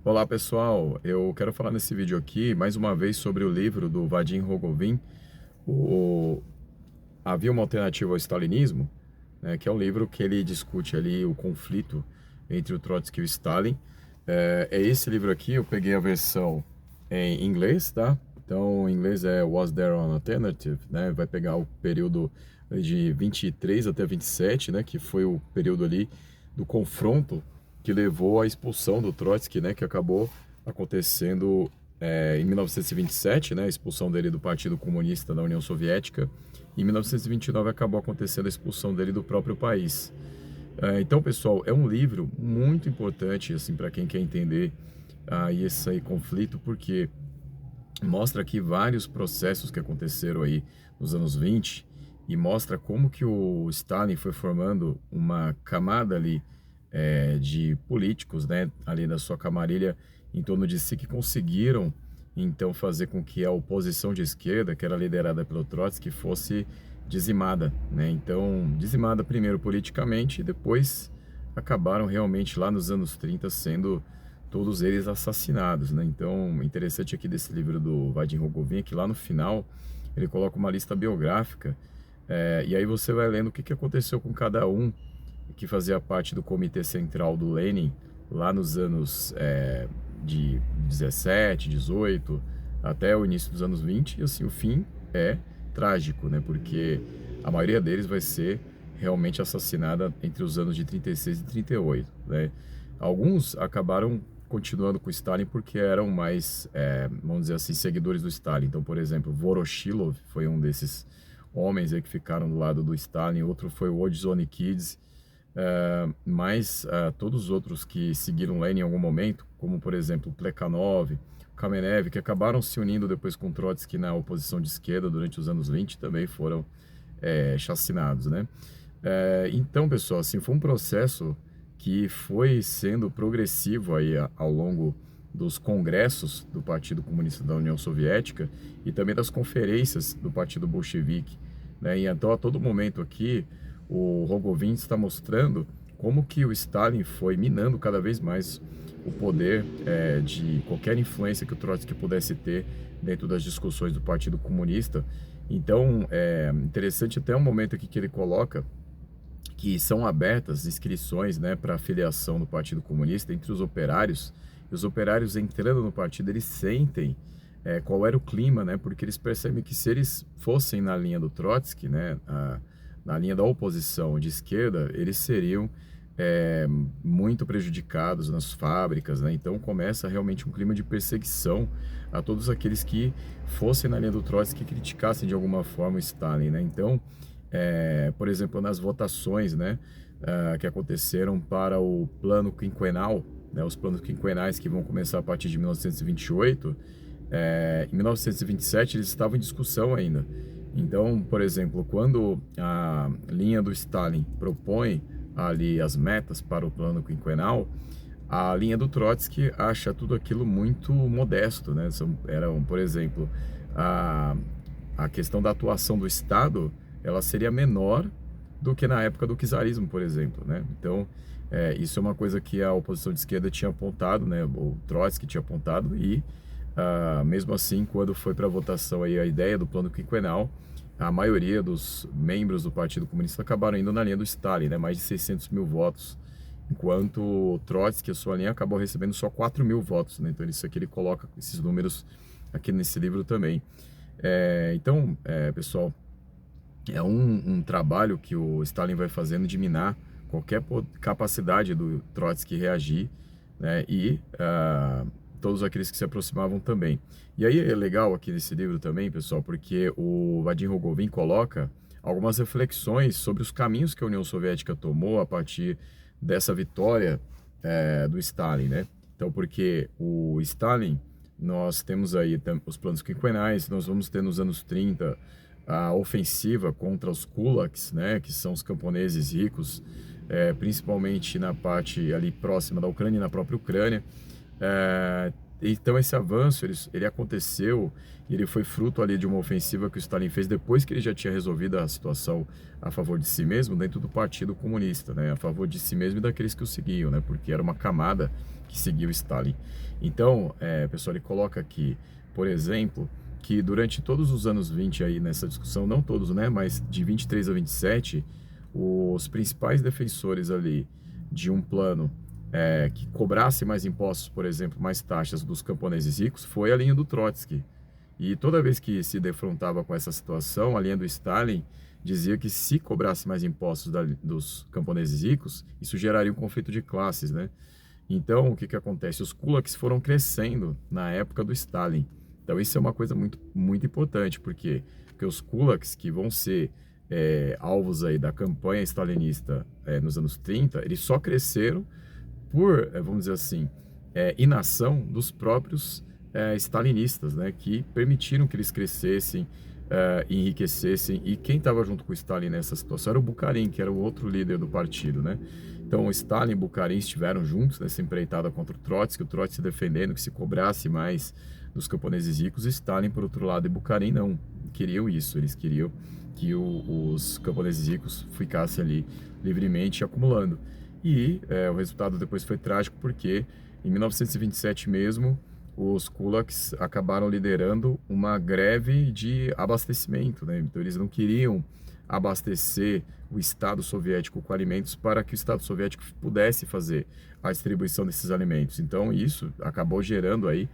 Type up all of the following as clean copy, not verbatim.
Olá pessoal, eu quero falar nesse vídeo aqui mais uma vez sobre o livro do Vadim Rogovin, o Havia uma Alternativa ao Stalinismo, né, que é um livro que ele discute ali o conflito entre o Trotsky e o Stalin. É esse livro aqui, eu peguei a versão em inglês, tá? Então, em inglês é Was There an Alternative, né? Vai pegar o período de 23 até 27, né? Que foi o período ali do confronto que levou à expulsão do Trotsky, né? Que acabou acontecendo em 1927, né? A expulsão dele do Partido Comunista da União Soviética. Em 1929 acabou acontecendo a expulsão dele do próprio país. Então, pessoal, é um livro muito importante assim para quem quer entender esse aí conflito, porque mostra aqui vários processos que aconteceram aí nos anos 20 e mostra como que o Stalin foi formando uma camada ali de políticos, né, ali da sua camarilha em torno de si que conseguiram então fazer com que a oposição de esquerda, que era liderada pelo Trotsky, fosse dizimada, né? Então, dizimada primeiro politicamente e depois acabaram realmente lá nos anos 30 sendo todos eles assassinados, né? Então, interessante aqui desse livro do Vadim Rogovin é que lá no final ele coloca uma lista biográfica e aí você vai lendo o que que aconteceu com cada um que fazia parte do Comitê Central do Lenin lá nos anos de 17, 18 até o início dos anos 20 e assim o fim é trágico, né? Porque a maioria deles vai ser realmente assassinada entre os anos de 36 e 38, né? Alguns acabaram continuando com o Stalin porque eram mais, vamos dizer assim, seguidores do Stalin. Então, por exemplo, Voroshilov foi um desses homens aí que ficaram do lado do Stalin, outro foi o Ordzhonikidze, mas todos os outros que seguiram Lenin em algum momento, como por exemplo Plekhanov, Kamenev, que acabaram se unindo depois com Trotsky na oposição de esquerda durante os anos 20, também foram chacinados, né? Então, pessoal, assim, foi um processo que foi sendo progressivo aí ao longo dos congressos do Partido Comunista da União Soviética e também das conferências do Partido Bolchevique, né? E então, a todo momento aqui, o Rogovin está mostrando como que o Stalin foi minando cada vez mais o poder de qualquer influência que o Trotsky pudesse ter dentro das discussões do Partido Comunista. Então, é interessante até um momento aqui que ele coloca que são abertas inscrições, né, para filiação no Partido Comunista entre os operários. E os operários entrando no partido, eles sentem qual era o clima, né, porque eles percebem que se eles fossem na linha do Trotsky, né, na linha da oposição de esquerda, eles seriam muito prejudicados nas fábricas, né? Então começa realmente um clima de perseguição a todos aqueles que fossem na linha do Trotsky que criticassem de alguma forma o Stalin, né? Então, por exemplo, nas votações, né, que aconteceram para o plano quinquenal, né, os planos quinquenais que vão começar a partir de 1928, em 1927 eles estavam em discussão ainda. Então, por exemplo, quando a linha do Stalin propõe ali as metas para o plano quinquenal, a linha do Trotsky acha tudo aquilo muito modesto, né? Eram, por exemplo, a questão da atuação do Estado, ela seria menor do que na época do czarismo, por exemplo, né? Então, isso é uma coisa que a oposição de esquerda tinha apontado, né? O Trotsky tinha apontado e, mesmo assim, quando foi para votação aí a ideia do plano quinquenal, a maioria dos membros do Partido Comunista acabaram indo na linha do Stalin, né? Mais de 600 mil votos, enquanto o Trotsky, a sua linha, acabou recebendo só 4 mil votos, né? Então, isso aqui ele coloca esses números aqui nesse livro também. Então, pessoal, é um trabalho que o Stalin vai fazendo de minar qualquer capacidade do Trotsky reagir, né? E todos aqueles que se aproximavam também. E aí é legal aqui nesse livro também, pessoal, porque o Vadim Rogovin coloca algumas reflexões sobre os caminhos que a União Soviética tomou a partir dessa vitória do Stalin, né? Então, porque o Stalin, nós temos aí os planos quinquenais, nós vamos ter nos anos 30 a ofensiva contra os kulaks, né, que são os camponeses ricos, principalmente na parte ali próxima da Ucrânia e na própria Ucrânia. Então esse avanço ele aconteceu e ele foi fruto ali de uma ofensiva que o Stalin fez depois que ele já tinha resolvido a situação a favor de si mesmo dentro do Partido Comunista, né, a favor de si mesmo e daqueles que o seguiam, né, porque era uma camada que seguiu Stalin. Então, pessoal, ele coloca aqui, por exemplo, que durante todos os anos 20 aí nessa discussão, não todos, né, mas de 23 a 27, os principais defensores ali de um plano que cobrasse mais impostos, por exemplo, mais taxas dos camponeses ricos, foi a linha do Trotsky. E toda vez que se defrontava com essa situação, a linha do Stalin dizia que se cobrasse mais impostos dos camponeses ricos, isso geraria um conflito de classes, né? Então, o que que acontece? Os kulaks foram crescendo na época do Stalin. Então, isso é uma coisa muito, muito importante, porque os kulaks que vão ser alvos aí da campanha stalinista nos anos 30, eles só cresceram por, vamos dizer assim, inação dos próprios stalinistas, né, que permitiram que eles crescessem, enriquecessem, e quem estava junto com o Stalin nessa situação era o Bukharin, que era o outro líder do partido, né? Então, o Stalin e o Bukharin estiveram juntos nessa empreitada contra o Trotsky defendendo que se cobrasse mais dos camponeses ricos, Stalin, por outro lado, e Bukharin não queriam isso, eles queriam que os camponeses ricos ficassem ali livremente acumulando. E o resultado depois foi trágico, porque em 1927 mesmo, os kulaks acabaram liderando uma greve de abastecimento, né? Então eles não queriam abastecer o Estado soviético com alimentos para que o Estado soviético pudesse fazer a distribuição desses alimentos. Então isso acabou gerando aí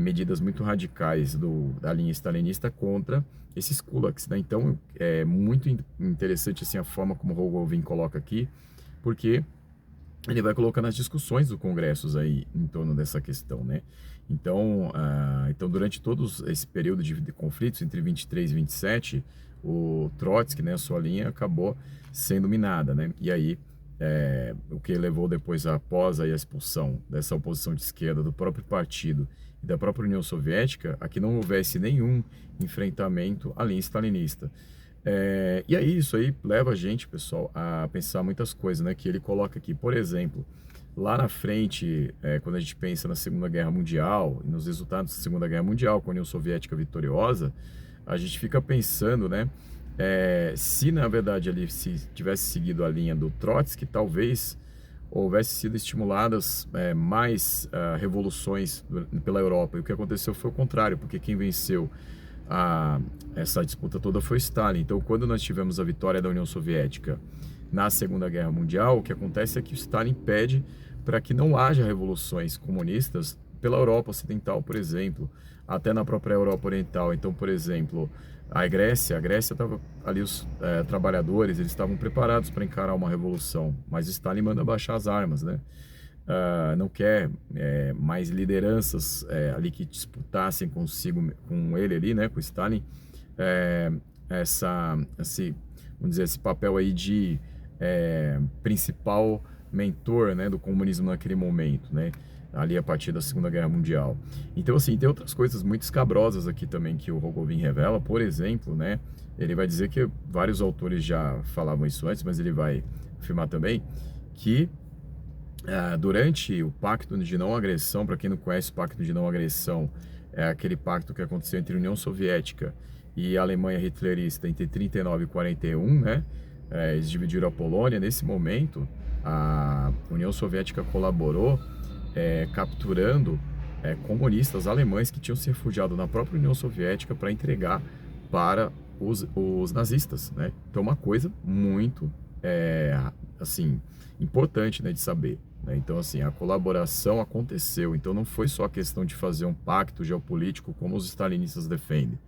medidas muito radicais da linha stalinista contra esses kulaks, né? Então é muito interessante assim a forma como Rogovin coloca aqui, porque ele vai colocando as discussões dos congressos aí em torno dessa questão, né? Então, durante todo esse período de conflitos entre 23 e 27, o Trotsky, né, a sua linha acabou sendo minada, né? E aí, o que levou depois após aí a expulsão dessa oposição de esquerda do próprio partido e da própria União Soviética, a que não houvesse nenhum enfrentamento à linha stalinista. E aí isso aí leva a gente, pessoal, a pensar muitas coisas, né? Que ele coloca aqui, por exemplo, lá na frente, quando a gente pensa na Segunda Guerra Mundial e nos resultados da Segunda Guerra Mundial, com a União Soviética vitoriosa, a gente fica pensando, né? Se na verdade ali se tivesse seguido a linha do Trotsky, talvez houvesse sido estimuladas mais revoluções pela Europa. E o que aconteceu foi o contrário, porque quem venceu essa disputa toda foi Stalin. Então, quando nós tivemos a vitória da União Soviética na Segunda Guerra Mundial, o que acontece é que o Stalin pede para que não haja revoluções comunistas pela Europa Ocidental, por exemplo, até na própria Europa Oriental. Então, por exemplo, a Grécia estava ali, os trabalhadores, eles estavam preparados para encarar uma revolução, mas Stalin manda baixar as armas, né? Não quer mais lideranças ali que disputassem com ele ali, né, com Stalin, vamos dizer, esse papel aí de principal mentor, né, do comunismo naquele momento, né, ali a partir da Segunda Guerra Mundial. Então, assim, tem outras coisas muito escabrosas aqui também que o Rogovin revela. Por exemplo, né, ele vai dizer que vários autores já falavam isso antes, mas ele vai afirmar também que durante o Pacto de Não Agressão, para quem não conhece, o Pacto de Não Agressão é aquele pacto que aconteceu entre a União Soviética e a Alemanha hitlerista entre 39 e 41, né? Eles dividiram a Polônia. Nesse momento, a União Soviética colaborou capturando comunistas alemães que tinham se refugiado na própria União Soviética para entregar para os nazistas, né? Então, uma coisa muito, assim, importante, né, de saber. Então, assim, a colaboração aconteceu. Então, não foi só a questão de fazer um pacto geopolítico como os stalinistas defendem.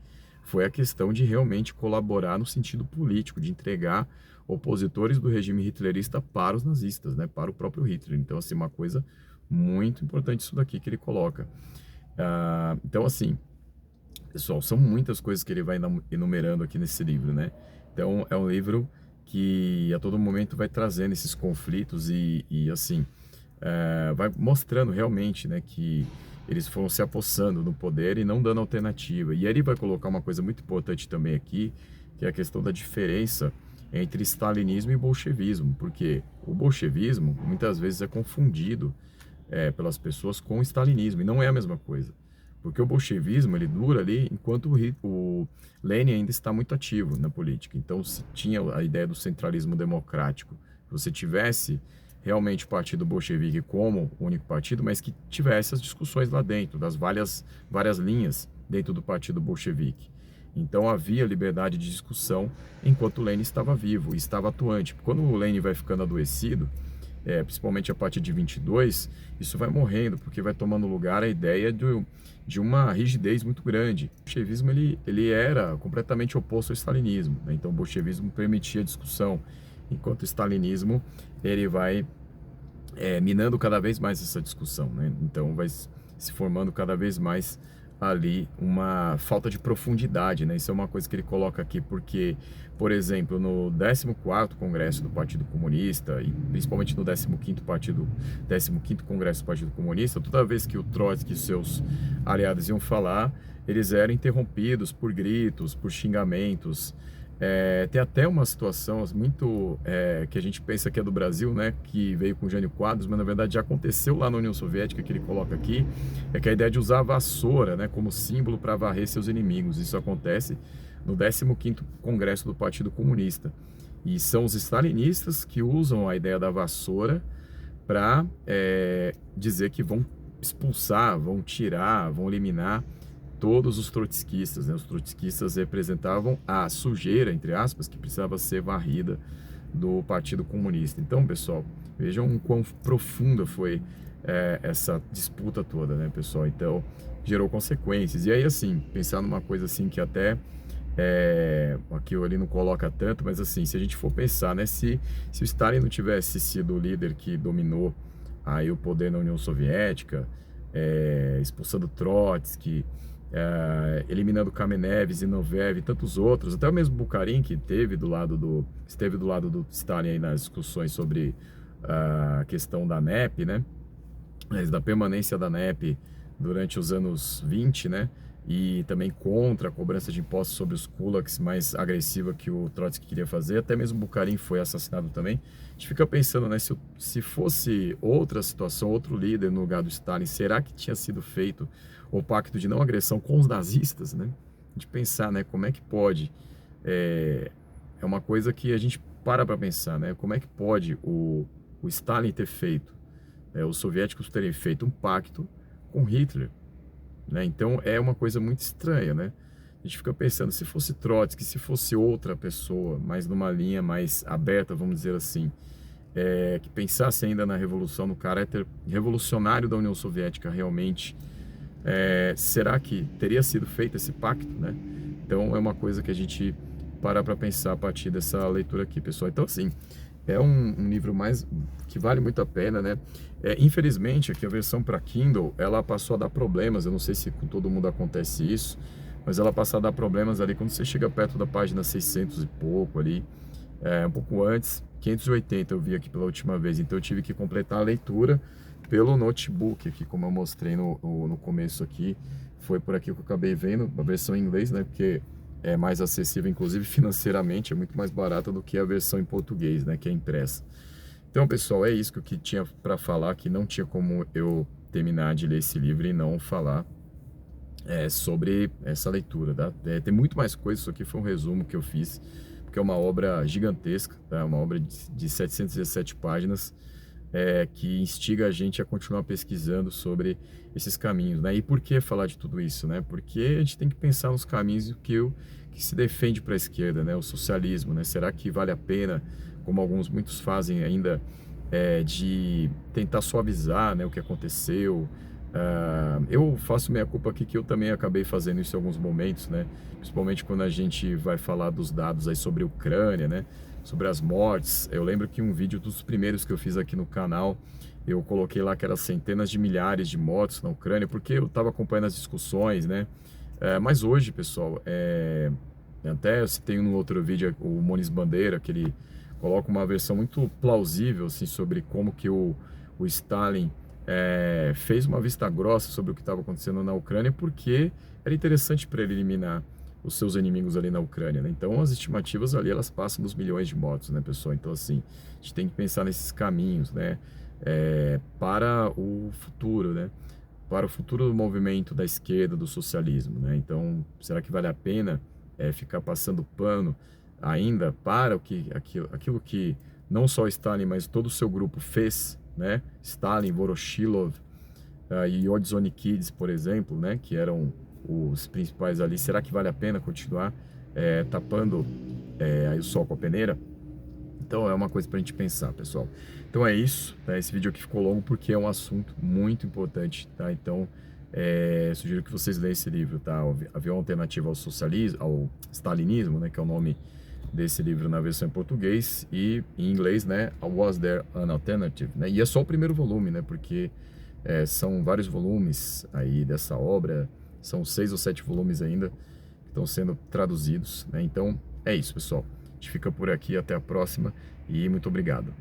Foi a questão de realmente colaborar no sentido político, de entregar opositores do regime hitlerista para os nazistas, né, para o próprio Hitler. Então, assim, uma coisa muito importante isso daqui que ele coloca. Então, assim, pessoal, são muitas coisas que ele vai enumerando aqui nesse livro, né? Então, é um livro que a todo momento vai trazendo esses conflitos e assim, vai mostrando realmente, né, que eles foram se apossando no poder e não dando alternativa. E aí ele vai colocar uma coisa muito importante também aqui, que é a questão da diferença entre stalinismo e bolchevismo, porque o bolchevismo muitas vezes é confundido pelas pessoas com o stalinismo, e não é a mesma coisa. Porque o bolchevismo, ele dura ali enquanto o Lenin ainda está muito ativo na política. Então, se tinha a ideia do centralismo democrático, que você tivesse realmente o partido bolchevique como o único partido, mas que tivesse as discussões lá dentro, das várias linhas dentro do partido bolchevique. Então havia liberdade de discussão enquanto Lenin estava vivo e estava atuante. Quando o Lenin vai ficando adoecido, principalmente a partir de 22, isso vai morrendo, porque vai tomando lugar a ideia de uma rigidez muito grande. O bolchevismo ele era completamente oposto ao stalinismo, né? Então o bolchevismo permitia discussão, enquanto o stalinismo ele vai minando cada vez mais essa discussão, né? Então vai se formando cada vez mais ali uma falta de profundidade, né? Isso é uma coisa que ele coloca aqui, porque, por exemplo, no 14º Congresso do Partido Comunista, e principalmente no 15º Congresso do Partido Comunista, toda vez que o Trotsky e seus aliados iam falar, eles eram interrompidos por gritos, por xingamentos. Tem até uma situação muito que a gente pensa que é do Brasil, né, que veio com Jânio Quadros, mas na verdade já aconteceu lá na União Soviética, que ele coloca aqui, que é a ideia de usar a vassoura, né, como símbolo para varrer seus inimigos. Isso acontece no 15º Congresso do Partido Comunista. E são os stalinistas que usam a ideia da vassoura para dizer que vão expulsar, vão tirar, vão eliminar todos os trotskistas, né? Os trotskistas representavam a sujeira, entre aspas, que precisava ser varrida do Partido Comunista. Então, pessoal, vejam o quão profunda foi essa disputa toda, né, pessoal? Então, gerou consequências. E aí, assim, pensar numa coisa assim que até aqui ele não coloca tanto, mas assim, se a gente for pensar, né, se o Stalin não tivesse sido o líder que dominou aí o poder na União Soviética, expulsando Trotsky, eliminando Kamenev, Zinoviev e tantos outros, até o mesmo Bukharin, que esteve do lado do Stalin aí nas discussões sobre a questão da NEP, né, da permanência da NEP durante os anos 20, né, e também contra a cobrança de impostos sobre os kulaks mais agressiva que o Trotsky queria fazer. Até mesmo Bukharin foi assassinado também. A gente fica pensando, né, se fosse outra situação, outro líder no lugar do Stalin, será que tinha sido feito o pacto de não agressão com os nazistas, né? A gente pensar, né, como é que pode, é uma coisa que a gente para pensar, né, como é que pode o Stalin ter feito, os soviéticos terem feito um pacto com Hitler, né? Então é uma coisa muito estranha, né? A gente fica pensando, se fosse Trotsky, se fosse outra pessoa, mais numa linha mais aberta, vamos dizer assim, que pensasse ainda na revolução, no caráter revolucionário da União Soviética realmente, será que teria sido feito esse pacto, né? Então é uma coisa que a gente para pensar a partir dessa leitura aqui, pessoal. Então, assim, é um livro que vale muito a pena, né? Infelizmente, aqui a versão para Kindle, ela passou a dar problemas. Eu não sei se com todo mundo acontece isso, mas ela passa a dar problemas ali quando você chega perto da página 600 e pouco ali, um pouco antes, 580 eu vi aqui pela última vez. Então eu tive que completar a leitura pelo notebook aqui, como eu mostrei no começo aqui. Foi por aqui que eu acabei vendo a versão em inglês, né? Porque é mais acessível, inclusive financeiramente, é muito mais barata do que a versão em português, né, que é impressa. Então, pessoal, é isso que eu tinha para falar, que não tinha como eu terminar de ler esse livro e não falar sobre essa leitura, tá? Tem muito mais coisa, isso aqui foi um resumo que eu fiz, porque é uma obra gigantesca, tá? Uma obra de 717 páginas, que instiga a gente a continuar pesquisando sobre esses caminhos, né? E por que falar de tudo isso, né? Porque a gente tem que pensar nos caminhos que se defende para a esquerda, né? O socialismo, né? Será que vale a pena, como muitos fazem ainda, de tentar suavizar, né, o que aconteceu? Eu faço minha culpa aqui, que eu também acabei fazendo isso em alguns momentos, né? Principalmente quando a gente vai falar dos dados aí sobre a Ucrânia, né? Sobre as mortes. Eu lembro que um vídeo dos primeiros que eu fiz aqui no canal, eu coloquei lá que eram centenas de milhares de mortos na Ucrânia, porque eu estava acompanhando as discussões, né? Mas hoje, pessoal, até eu citei no outro vídeo o Moniz Bandeira, que ele coloca uma versão muito plausível assim, sobre como que o Stalin fez uma vista grossa sobre o que estava acontecendo na Ucrânia, porque era interessante para ele eliminar os seus inimigos ali na Ucrânia, né? Então as estimativas ali, elas passam dos milhões de mortos, né, pessoal? Então, assim, a gente tem que pensar nesses caminhos, né, para o futuro, né, para o futuro do movimento da esquerda, do socialismo, né? Então, será que vale a pena ficar passando pano ainda para aquilo que não só Stalin, mas todo o seu grupo fez, né? Stalin, Voroshilov, e Ordzhonikidze, por exemplo, né? Que eram os principais ali. Será que vale a pena continuar tapando aí o sol com a peneira? Então é uma coisa para a gente pensar, pessoal. Então é isso, tá? Esse vídeo aqui ficou longo porque é um assunto muito importante, tá? Então sugiro que vocês leiam esse livro, tá? Avião Alternativo ao Socialismo, ao Stalinismo, né? Que é o nome desse livro na versão em português, e em inglês, né? Was There an Alternative, né? E é só o primeiro volume, né? Porque são vários volumes aí dessa obra, são 6 ou 7 volumes ainda que estão sendo traduzidos, né? Então é isso, pessoal. A gente fica por aqui, até a próxima e muito obrigado.